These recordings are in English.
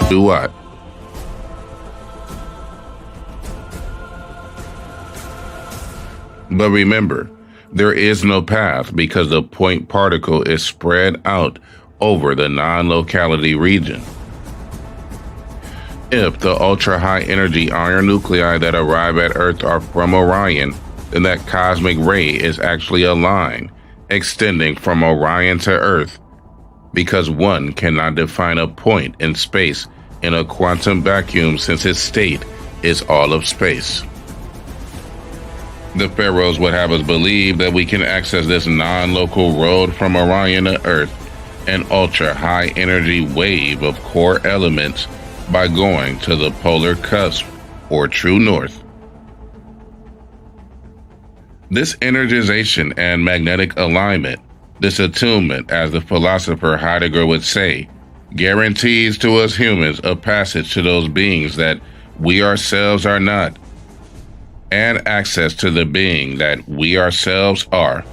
Do what? But remember, there is no path because the point particle is spread out over the non-locality region. If the ultra-high energy iron nuclei that arrive at Earth are from Orion, then that cosmic ray is actually a line extending from Orion to Earth, because one cannot define a point in space in a quantum vacuum since its state is all of space. The pharaohs would have us believe that we can access this non-local road from Orion to Earth, an ultra-high energy wave of core elements, by going to the polar cusp, or true north. This energization and magnetic alignment, this attunement, as the philosopher Heidegger would say, guarantees to us humans a passage to those beings that we ourselves are not, and access to the being that we ourselves are.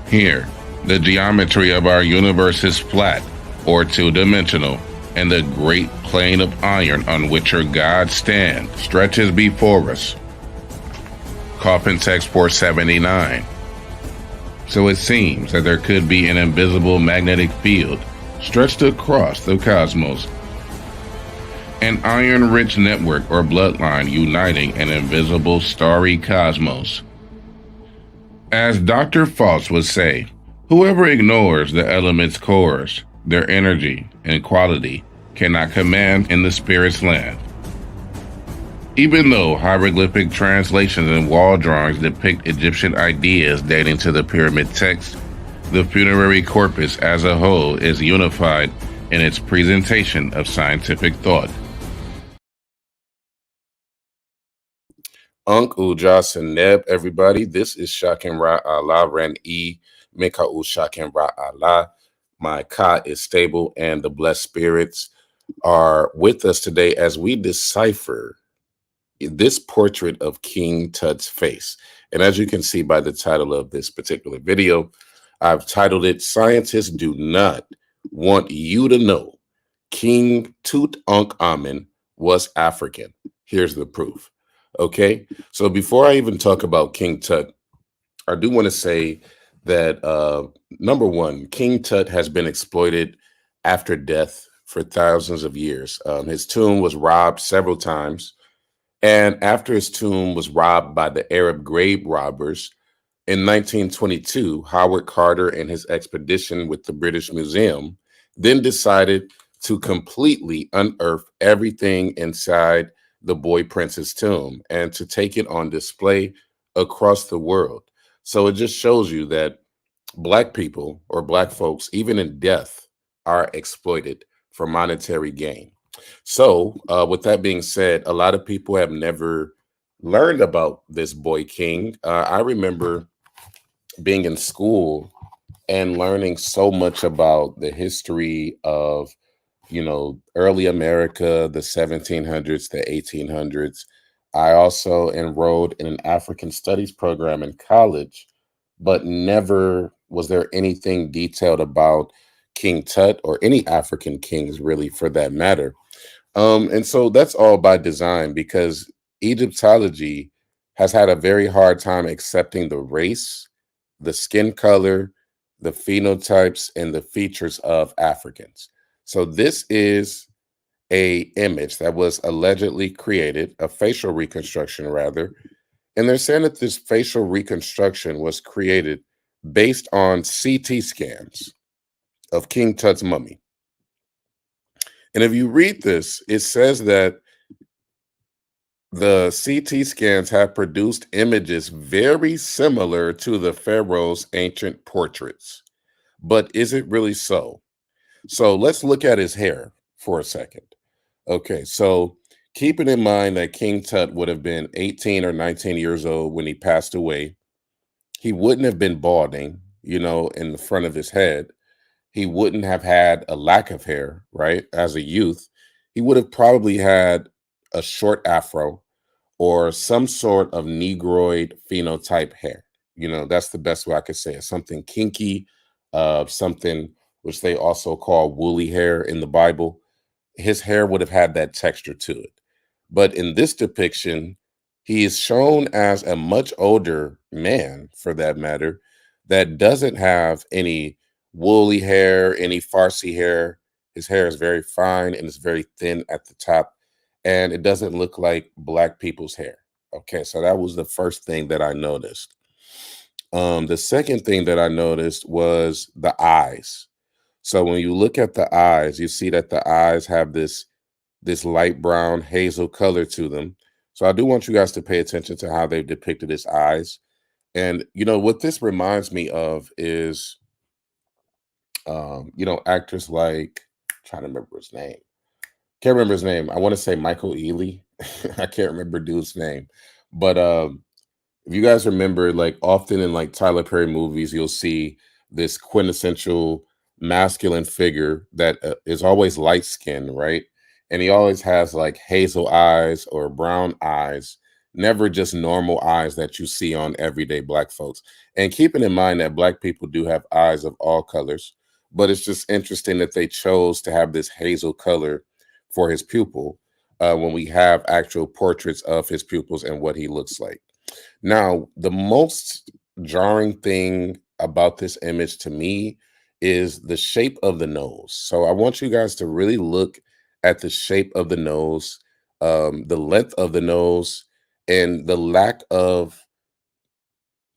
Here, the geometry of our universe is flat, or two-dimensional, and the great plane of iron on which our God stands stretches before us. Coffin text 479. So it seems that there could be an invisible magnetic field stretched across the cosmos, an iron-rich network or bloodline uniting an invisible starry cosmos. As Dr. Faust would say, whoever ignores the elements' cores, their energy and quality, cannot command in the spirit's land. Even though hieroglyphic translations and wall drawings depict Egyptian ideas dating to the pyramid text, the funerary corpus as a whole is unified in its presentation of scientific thought. Unk Uja Seneb, everybody. This is Shakin Ra Allah Ren E Mekau Shakin Ra Allah. My Ka is stable, and the blessed spirits are with us today as we decipher this portrait of King Tut's face. And as you can see by the title of this particular video, I've titled it, Scientists Do Not Want You to Know King Tutankhamun Was African. Here's the proof. Okay, so before I even talk about King Tut, I do want to say that, number one, King Tut has been exploited after death for thousands of years. His tomb was robbed several times. And after his tomb was robbed by the Arab grave robbers, in 1922, Howard Carter and his expedition with the British Museum then decided to completely unearth everything inside the boy prince's tomb and to take it on display across the world. So it just shows you that Black people or Black folks, even in death, are exploited for monetary gain. So with that being said, a lot of people have never learned about this boy king. I remember being in school and learning so much about the history of, early America, the 1700s, the 1800s. I also enrolled in an African studies program in college, but never was there anything detailed about King Tut or any African kings, really, for that matter. And so that's all by design, because Egyptology has had a very hard time accepting the race, the skin color, the phenotypes, and the features of Africans. So this is a image that was allegedly created, a facial reconstruction rather, and they're saying that this facial reconstruction was created based on CT scans of King Tut's mummy. And if you read this, it says that the CT scans have produced images very similar to the pharaoh's ancient portraits. But is it really so? So let's look at his hair for a second. Okay, so keeping in mind that King Tut would have been 18 or 19 years old when he passed away, he wouldn't have been balding, in the front of his head. He wouldn't have had a lack of hair, right? As a youth, he would have probably had a short afro or some sort of negroid phenotype hair. That's the best way I could say it. Something kinky, something which they also call woolly hair in the Bible. his hair would have had that texture to it. But in this depiction, he is shown as a much older man, for that matter, that doesn't have any woolly hair, any Farsi hair. His hair is very fine and it's very thin at the top, and it doesn't look like black people's hair. Okay, so that was the first thing that I noticed. The second thing that I noticed was the eyes. So when you look at the eyes, you see that the eyes have this light brown hazel color to them. So I do want you guys to pay attention to how they've depicted his eyes. And what this reminds me of is actors like, trying to remember his name. Can't remember his name. I want to say Michael Ealy. I can't remember dude's name. But if you guys remember, like often in like Tyler Perry movies, you'll see this quintessential masculine figure that is always light skinned, right? And he always has like hazel eyes or brown eyes, never just normal eyes that you see on everyday black folks. And keeping in mind that black people do have eyes of all colors, but it's just interesting that they chose to have this hazel color for his pupil when we have actual portraits of his pupils and what he looks like. Now, the most jarring thing about this image to me is the shape of the nose. So I want you guys to really look at the shape of the nose, the length of the nose, and the lack of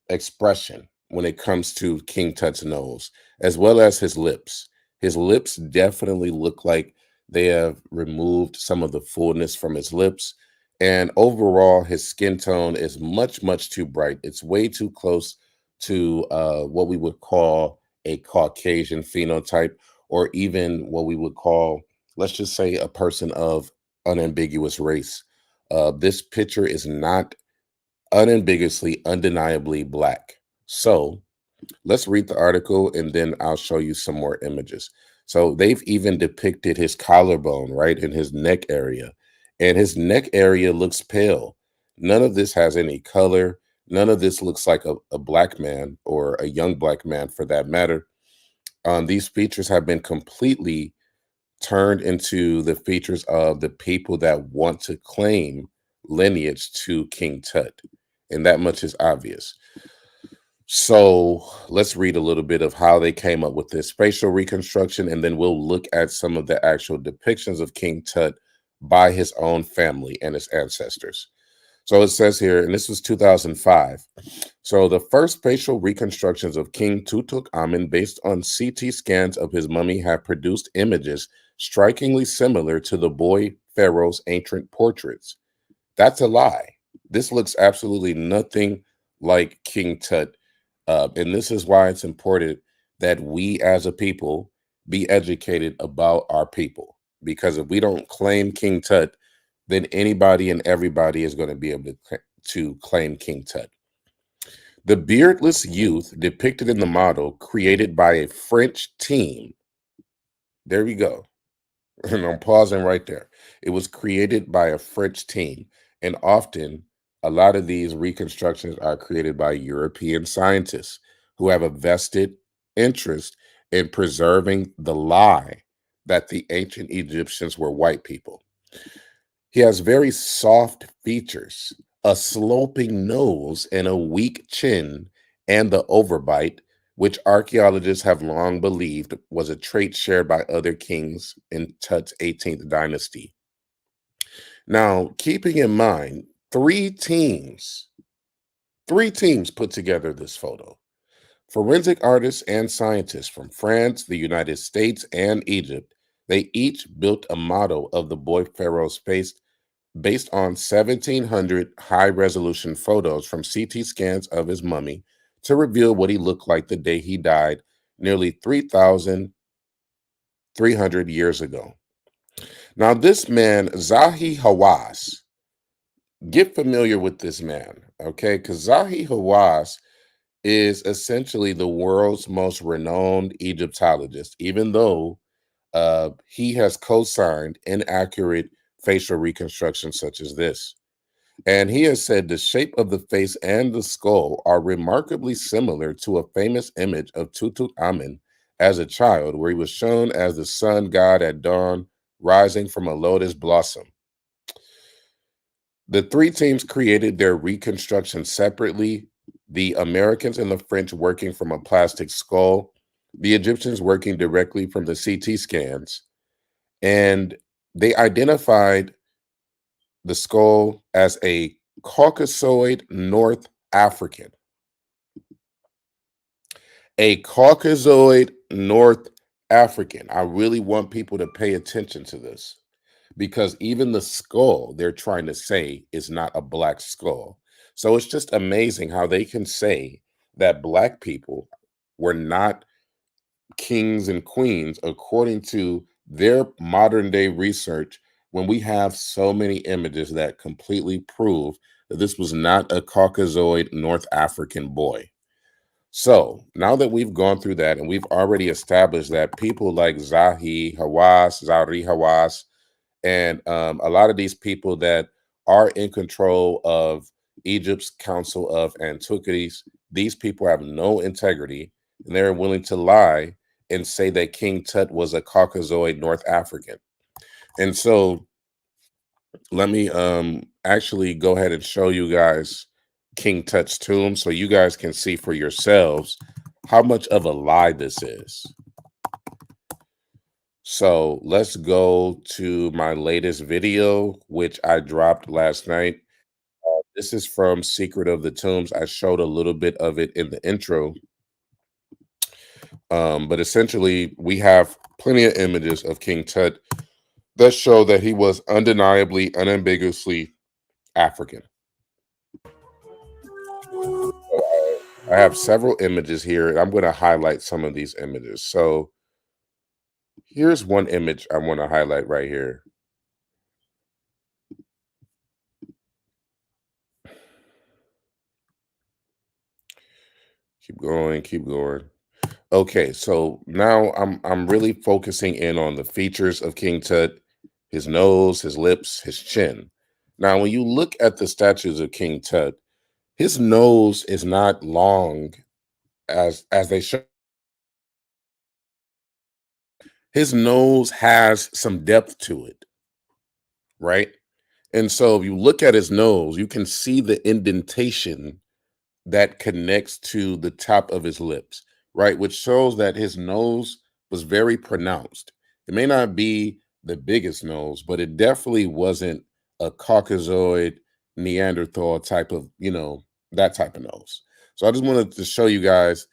expression when it comes to King Tut's nose, as well as his lips. His lips definitely look like they have removed some of the fullness from his lips. And overall, his skin tone is much, much too bright. It's way too close to what we would call a Caucasian phenotype, or even what we would call, let's just say, a person of unambiguous race. This picture is not unambiguously, undeniably black. So let's read the article and then I'll show you some more images. So they've even depicted his collarbone, right, in his neck area. And his neck area looks pale. None of this has any color. None of this looks like a black man or a young black man for that matter. These features have been completely turned into the features of the people that want to claim lineage to King Tut. And that much is obvious. So let's read a little bit of how they came up with this facial reconstruction, and then we'll look at some of the actual depictions of King Tut by his own family and his ancestors. So it says here, and this was 2005. So the first facial reconstructions of King Tutankhamun based on CT scans of his mummy have produced images strikingly similar to the boy pharaoh's ancient portraits. That's a lie. This looks absolutely nothing like King Tut. And this is why it's important that we as a people be educated about our people. Because if we don't claim King Tut, then anybody and everybody is going to be able to claim King Tut. The beardless youth depicted in the model, created by a French team. There we go. And I'm pausing right there. It was created by a French team. And often, a lot of these reconstructions are created by European scientists who have a vested interest in preserving the lie that the ancient Egyptians were white people. He has very soft features, a sloping nose, and a weak chin, and the overbite, which archaeologists have long believed was a trait shared by other kings in Tut's 18th dynasty. Now, keeping in mind, three teams, three teams put together this photo. Forensic artists and scientists from France, the United States, and Egypt, they each built a model of the boy pharaoh's face based on 1,700 high resolution photos from CT scans of his mummy to reveal what he looked like the day he died nearly 3,300 years ago. Now, this man, Zahi Hawass, get familiar with this man, okay? Because Zahi Hawass is essentially the world's most renowned Egyptologist, even though he has co signed inaccurate facial reconstructions such as this. And he has said the shape of the face and the skull are remarkably similar to a famous image of Tutankhamun as a child, where he was shown as the sun god at dawn rising from a lotus blossom. The three teams created their reconstruction separately, the Americans and the French working from a plastic skull, the Egyptians working directly from the CT scans, and they identified the skull as a Caucasoid North African. A Caucasoid North African. I really want people to pay attention to this because even the skull they're trying to say is not a black skull. So it's just amazing how they can say that black people were not kings and queens according to their modern day research when we have so many images that completely prove that this was not a Caucasoid North African boy. So now that we've gone through that and we've already established that people like Zari Hawass, and a lot of these people that are in control of Egypt's Council of Antiquities, these people have no integrity and they're willing to lie and say that King Tut was a Caucasoid North African. And so let me actually go ahead and show you guys King Tut's tomb so you guys can see for yourselves how much of a lie this is. So let's go to my latest video, which I dropped last night. This is from Secret of the Tombs. I showed a little bit of it in the intro. But essentially, we have plenty of images of King Tut that show that he was undeniably, unambiguously African. I have several images here, and I'm going to highlight some of these images. So here's one image I want to highlight right here. Keep going, keep going. Okay, so now I'm really focusing in on the features of King Tut, his nose, his lips, his chin. Now, when you look at the statues of King Tut, his nose is not long as they show. His nose has some depth to it, right? And so if you look at his nose, you can see the indentation that connects to the top of his lips, right? Which shows that his nose was very pronounced. It may not be the biggest nose, but it definitely wasn't a Caucasoid Neanderthal type of, that type of nose. So I just wanted to show you guys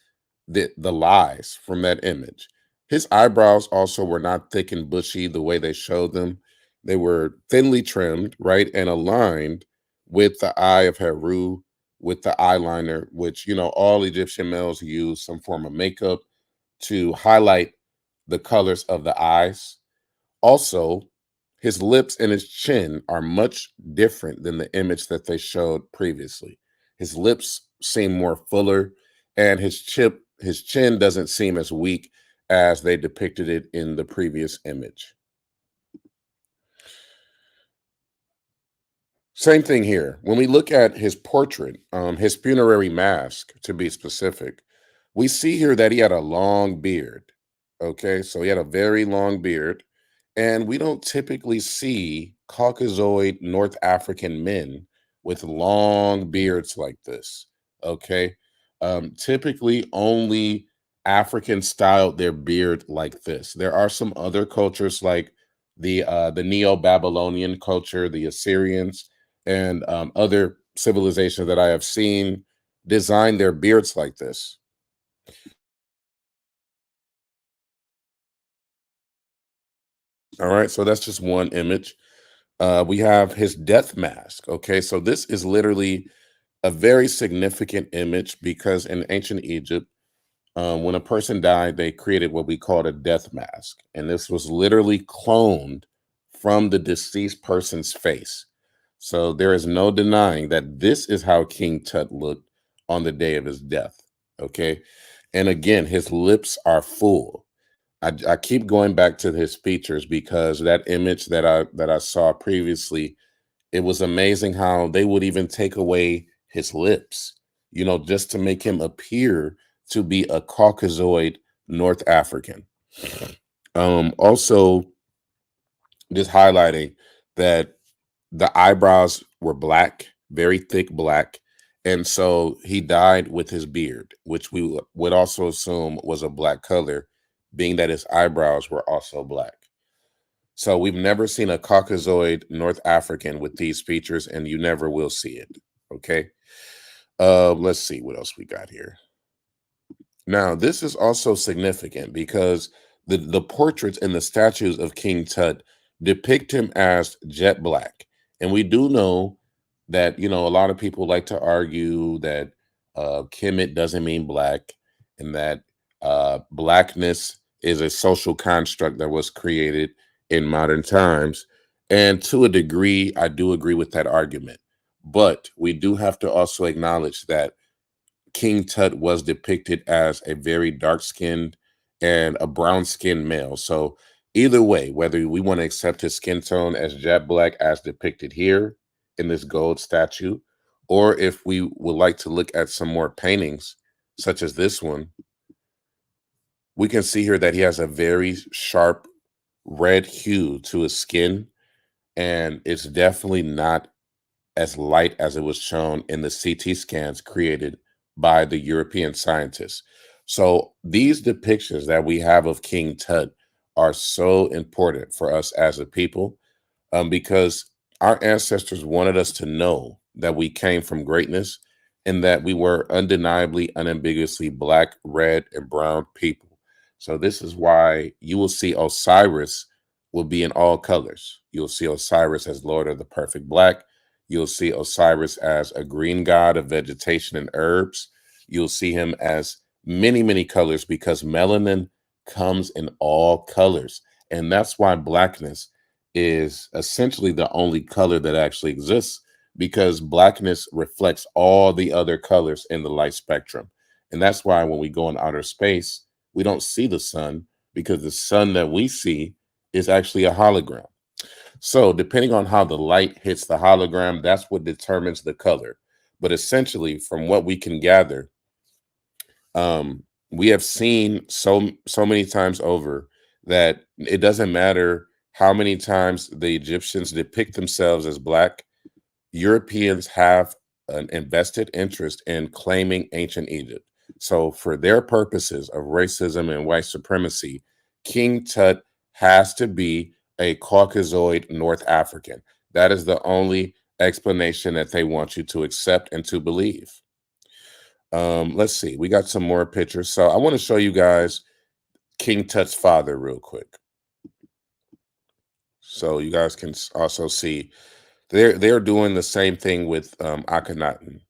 the lies from that image. His eyebrows also were not thick and bushy the way they showed them. They were thinly trimmed, right, and aligned with the eye of Heru, with the eyeliner, which all Egyptian males use some form of makeup to highlight the colors of the eyes. Also, his lips and his chin are much different than the image that they showed previously. His lips seem more fuller, and his chin doesn't seem as weak as they depicted it in the previous image. Same thing here. When we look at his portrait, his funerary mask, to be specific, we see here that he had a long beard. Okay, so he had a very long beard, and we don't typically see Caucasoid North African men with long beards like this. Okay, typically only Africans styled their beard like this. There are some other cultures like the Neo-Babylonian culture, the Assyrians, and other civilizations that I have seen design their beards like this. All right, so that's just one image. We have his death mask. Okay, so this is literally a very significant image because in ancient Egypt, when a person died, they created what we called a death mask. And this was literally cloned from the deceased person's face. So there is no denying that this is how King Tut looked on the day of his death. Okay. And again, his lips are full. I keep going back to his features because that image that I saw previously, it was amazing how they would even take away his lips, just to make him appear to be a Caucasoid North African. Also, just highlighting that the eyebrows were black, very thick black. And so he died with his beard, which we would also assume was a black color, being that his eyebrows were also black. So we've never seen a Caucasoid North African with these features, and you never will see it. Okay. Let's see what else we got here. Now, this is also significant because the portraits and the statues of King Tut depict him as jet black. And we do know that, a lot of people like to argue that Kemet doesn't mean black and that blackness is a social construct that was created in modern times. And to a degree, I do agree with that argument. But we do have to also acknowledge that King Tut was depicted as a very dark skinned and a brown skinned male. So, either way, whether we want to accept his skin tone as jet black as depicted here in this gold statue, or if we would like to look at some more paintings, such as this one, we can see here that he has a very sharp red hue to his skin. And it's definitely not as light as it was shown in the CT scans created by the European scientists. So these depictions that we have of King Tut are so important for us as a people, because our ancestors wanted us to know that we came from greatness and that we were undeniably, unambiguously black, red, and brown people. So this is why you will see Osiris will be in all colors. You'll see Osiris as Lord of the Perfect Black. You'll see Osiris as a green god of vegetation and herbs. You'll see him as many, many colors because melanin comes in all colors. And that's why blackness is essentially the only color that actually exists because blackness reflects all the other colors in the light spectrum. And that's why when we go in outer space, we don't see the sun because the sun that we see is actually a hologram. So, depending on how the light hits the hologram, that's what determines the color. But essentially, from what we can gather, we have seen so many times over that it doesn't matter how many times the Egyptians depict themselves as black. Europeans have an invested interest in claiming ancient Egypt. So, for their purposes of racism and white supremacy, King Tut has to be a Caucasoid North African. That is the only explanation that they want you to accept and to believe. Let's see, we got some more pictures. So, I want to show you guys King Tut's father real quick. So, you guys can also see they're doing the same thing with Akhenaten.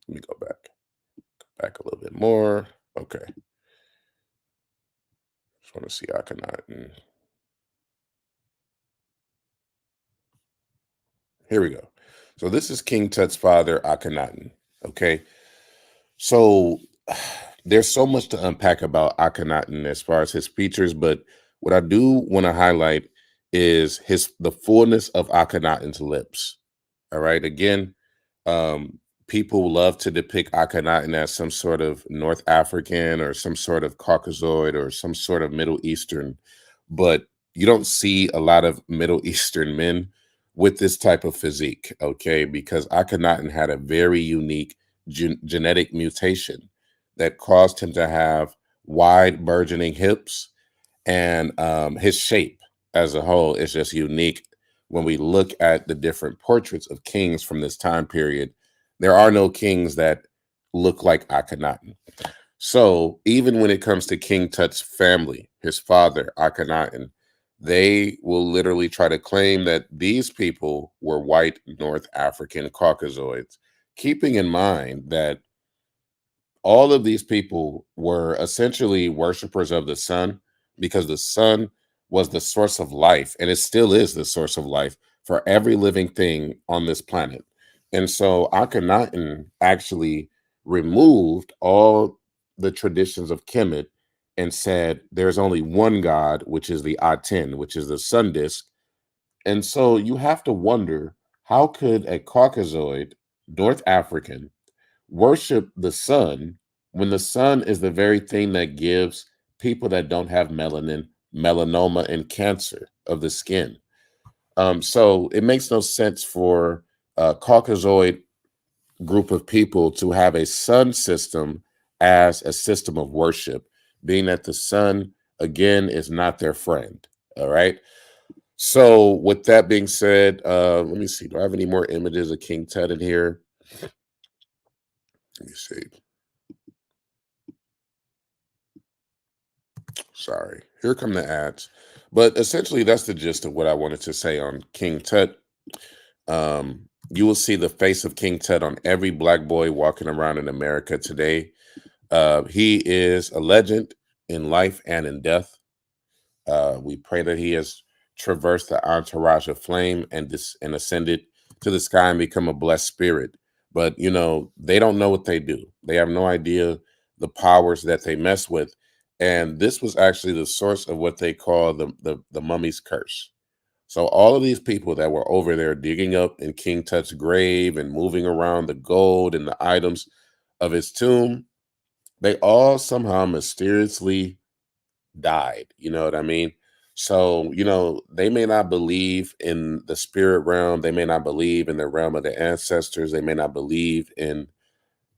Let me go back a little bit more. Okay, just want to see Akhenaten. Here we go. So this is King Tut's father, Akhenaten. Okay, so there's so much to unpack about Akhenaten as far as his features, but what I do want to highlight is the fullness of Akhenaten's lips. All right. Again, people love to depict Akhenaten as some sort of North African or some sort of Caucasoid or some sort of Middle Eastern, but you don't see a lot of Middle Eastern men with this type of physique, okay? Because Akhenaten had a very unique genetic mutation that caused him to have wide, burgeoning hips, and his shape as a whole is just unique. When we look at the different portraits of kings from this time period, there are no kings that look like Akhenaten. So even when it comes to King Tut's family, his father, Akhenaten, they will literally try to claim that these people were white North African Caucasoids, keeping in mind that all of these people were essentially worshipers of the sun because the sun was the source of life and it still is the source of life for every living thing on this planet. And so Akhenaten actually removed all the traditions of Kemet and said there's only one God, which is the Aten, which is the sun disk. And so you have to wonder, how could a Caucasoid, North African, worship the sun when the sun is the very thing that gives people that don't have melanin melanoma and cancer of the skin? So it makes no sense for a Caucasoid group of people to have a sun system as a system of worship, being that the sun, again, is not their friend. All right. So, with that being said, let me see. Do I have any more images of King Tut in here? Let me see. Sorry. Here come the ads. But essentially, that's the gist of what I wanted to say on King Tut. You will see the face of King Tut on every black boy walking around in America today. He is a legend in life and in death. We pray that he has traversed the entourage of flame and ascended to the sky and become a blessed spirit. But they don't know what they do. They have no idea the powers that they mess with. And this was actually the source of what they call the mummy's curse. So all of these people that were over there digging up in King Tut's grave and moving around the gold and the items of his tomb, they all somehow mysteriously died. You know what I mean? So, they may not believe in the spirit realm. They may not believe in the realm of the ancestors. They may not believe in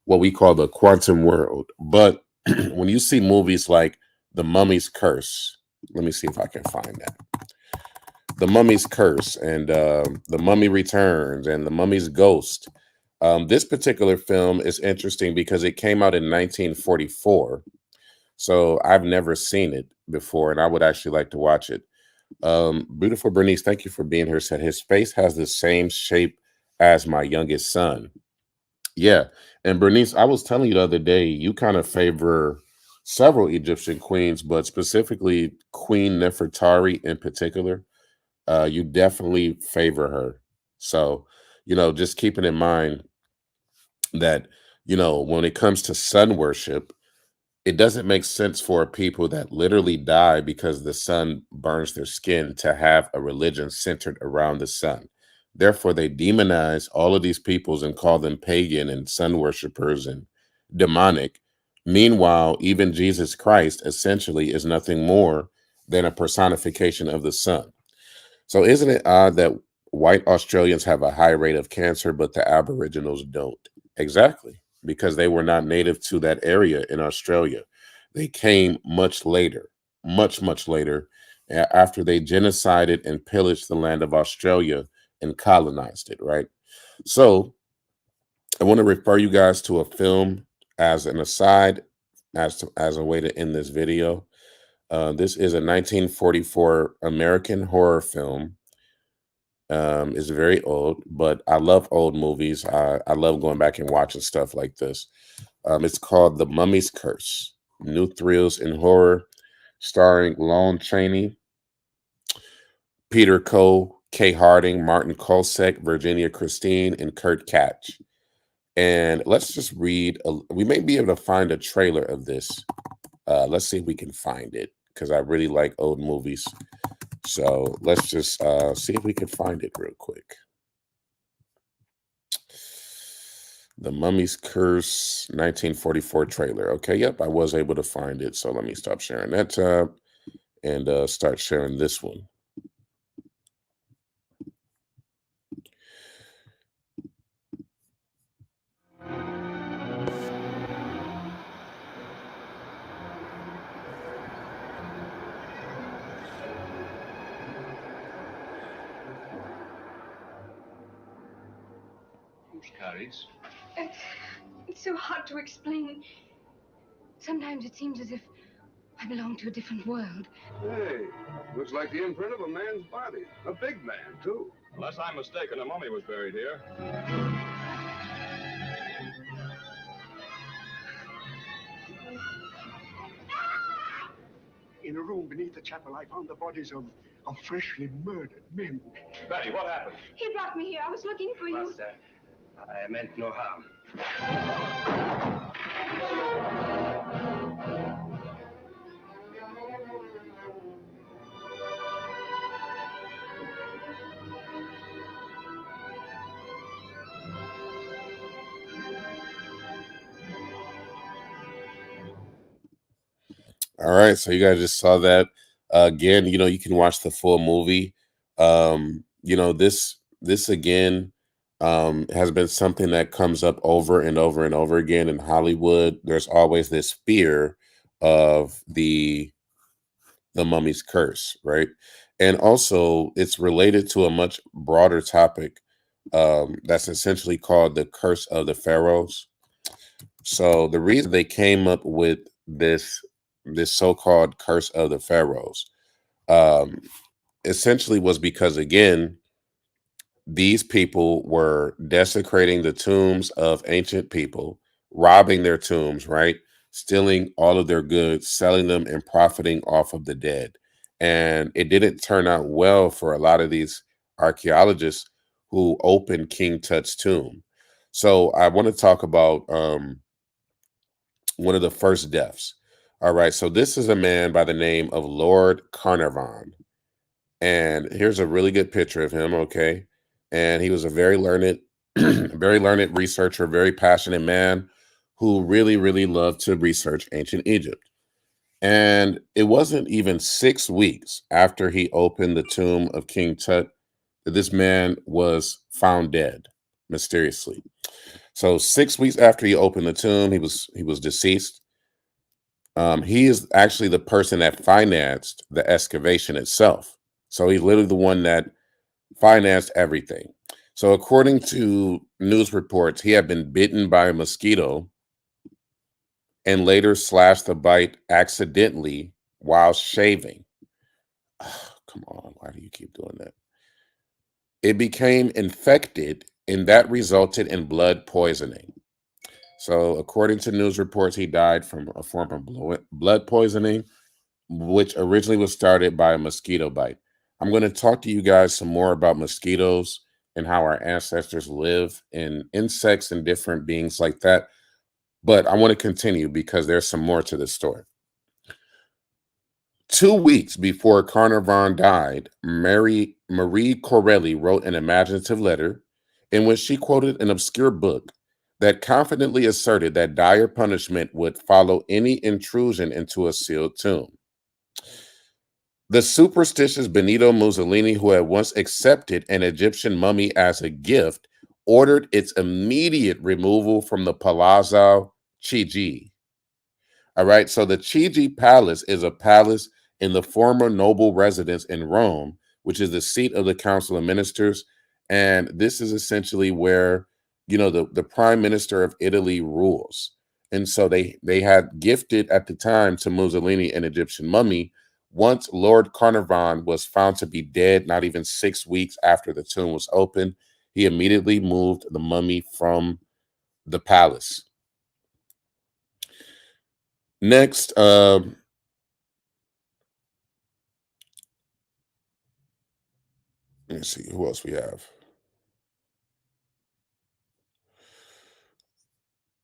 what we call the quantum world. But when you see movies like The Mummy's Curse, let me see if I can find that. The Mummy's Curse and The Mummy Returns and The Mummy's Ghost. This particular film is interesting because it came out in 1944. So I've never seen it before, and I would actually like to watch it. Beautiful Bernice, thank you for being here. Said his face has the same shape as my youngest son. Yeah. And Bernice, I was telling you the other day, you kind of favor several Egyptian queens, but specifically Queen Nefertari in particular. You definitely favor her. So, just keeping in mind that, when it comes to sun worship, it doesn't make sense for people that literally die because the sun burns their skin to have a religion centered around the sun. Therefore, they demonize all of these peoples and call them pagan and sun worshippers and demonic. Meanwhile, even Jesus Christ essentially is nothing more than a personification of the sun. So, isn't it odd that white Australians have a high rate of cancer, but the Aboriginals don't? Exactly, because they were not native to that area in Australia. They came much later, much, much later, after they genocided and pillaged the land of Australia and colonized it, right? So, I want to refer you guys to a film as an aside, as a way to end this video. This is a 1944 American horror film. It's very old, but I love old movies. I love going back and watching stuff like this. It's called The Mummy's Curse: New Thrills in Horror, starring Lon Chaney, Peter Coe, Kay Harding, Martin Kosek, Virginia Christine, and Kurt Catch. And let's just read. We may be able to find a trailer of this. Let's see if we can find it because I really like old movies. So let's just see if we can find it real quick. The Mummy's Curse 1944 trailer. Okay, yep, I was able to find it. So let me stop sharing that tab and start sharing this one. Who's Carries? It's so hard to explain. Sometimes it seems as if I belong to a different world. Hey, looks like the imprint of a man's body. A big man, too. Unless I'm mistaken, a mummy was buried here. In a room beneath the chapel, I found the bodies of freshly murdered men. Betty, what happened? He brought me here. I was looking for you. Master, I meant no harm. All right, so you guys just saw that. Again, you can watch the full movie. This again has been something that comes up over and over and over again in Hollywood. There's always this fear of the mummy's curse, right? And also, it's related to a much broader topic that's essentially called the curse of the pharaohs. So the reason they came up with this so-called curse of the pharaohs um, essentially was because again these people were desecrating the tombs of ancient people, robbing their tombs, right? Stealing all of their goods, selling them, and profiting off of the dead. And it didn't turn out well for a lot of these archaeologists who opened King Tut's tomb. So I want to talk about one of the first deaths. All right, so this is a man by the name of Lord Carnarvon. And here's a really good picture of him, okay? And he was a very learned, very learned researcher, very passionate man who really, really loved to research ancient Egypt. And it wasn't even 6 weeks after he opened the tomb of King Tut that this man was found dead mysteriously. So 6 weeks after he opened the tomb, he was deceased. He is actually the person that financed the excavation itself. So he's literally the one that financed everything. So according to news reports, he had been bitten by a mosquito and later slashed the bite accidentally while shaving. Come on, why do you keep doing that? It became infected, and that resulted in blood poisoning. So, according to news reports, he died from a form of blood poisoning, which originally was started by a mosquito bite. I'm going to talk to you guys some more about mosquitoes and how our ancestors live and insects and different beings like that. But I want to continue because there's some more to this story. 2 weeks before Carnarvon died, Marie Corelli wrote an imaginative letter in which she quoted an obscure book that confidently asserted that dire punishment would follow any intrusion into a sealed tomb. The superstitious Benito Mussolini, who had once accepted an Egyptian mummy as a gift, ordered its immediate removal from the Palazzo Chigi. All right. So the Chigi Palace is a palace in the former noble residence in Rome, which is the seat of the Council of Ministers. And this is essentially where, the prime minister of Italy rules. And so they had gifted at the time to Mussolini an Egyptian mummy. Once Lord Carnarvon was found to be dead, not even 6 weeks after the tomb was opened, he immediately moved the mummy from the palace. Next, let me see who else we have.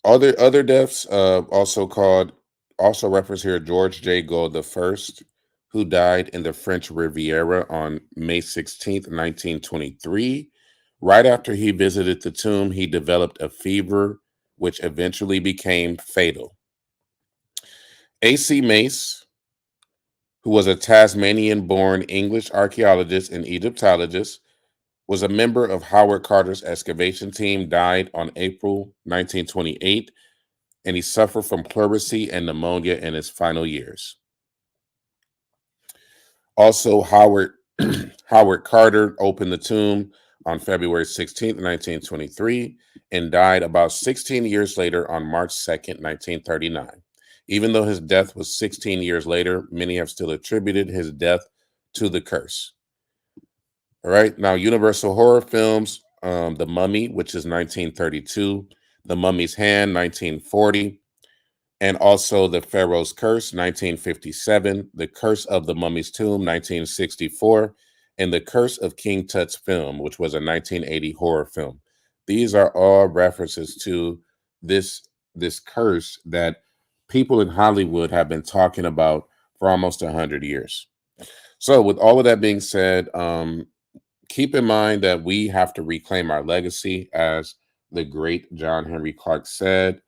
Other deaths, also reference here George J. Gold the First, who died in the French Riviera on May 16th, 1923. Right after he visited the tomb, he developed a fever, which eventually became fatal. A.C. Mace, who was a Tasmanian-born English archaeologist and Egyptologist, was a member of Howard Carter's excavation team, died on April 1928, and he suffered from pleurisy and pneumonia in his final years. Also, Howard Howard Carter opened the tomb on February 16th, 1923, and died about 16 years later on March 2nd, 1939. Even though his death was 16 years later, many have still attributed his death to the curse. All right. Now, Universal horror films, The Mummy, which is 1932, The Mummy's Hand, 1940, and also The Pharaoh's Curse, 1957, The Curse of the Mummy's Tomb, 1964, and The Curse of King Tut's Film, which was a 1980 horror film. These are all references to this this curse that people in Hollywood have been talking about for almost 100 years. So, with all of that being said, keep in mind that we have to reclaim our legacy, as the great John Henry Clark said.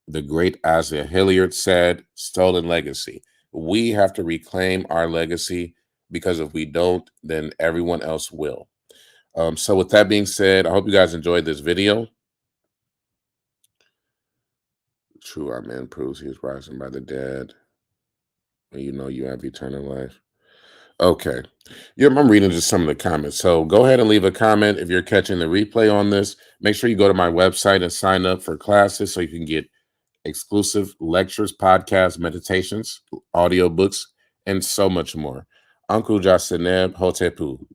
The great Asa Hilliard said, stolen legacy. We have to reclaim our legacy because if we don't, then everyone else will. So with that being said, I hope you guys enjoyed this video. True, our man proves he is rising by the dead. And you know you have eternal life. Okay. Yeah, I'm reading just some of the comments. So go ahead and leave a comment if you're catching the replay on this. Make sure you go to my website and sign up for classes so you can get exclusive lectures, podcasts, meditations, audiobooks, and so much more. Uncle Jaseneb Hotepu.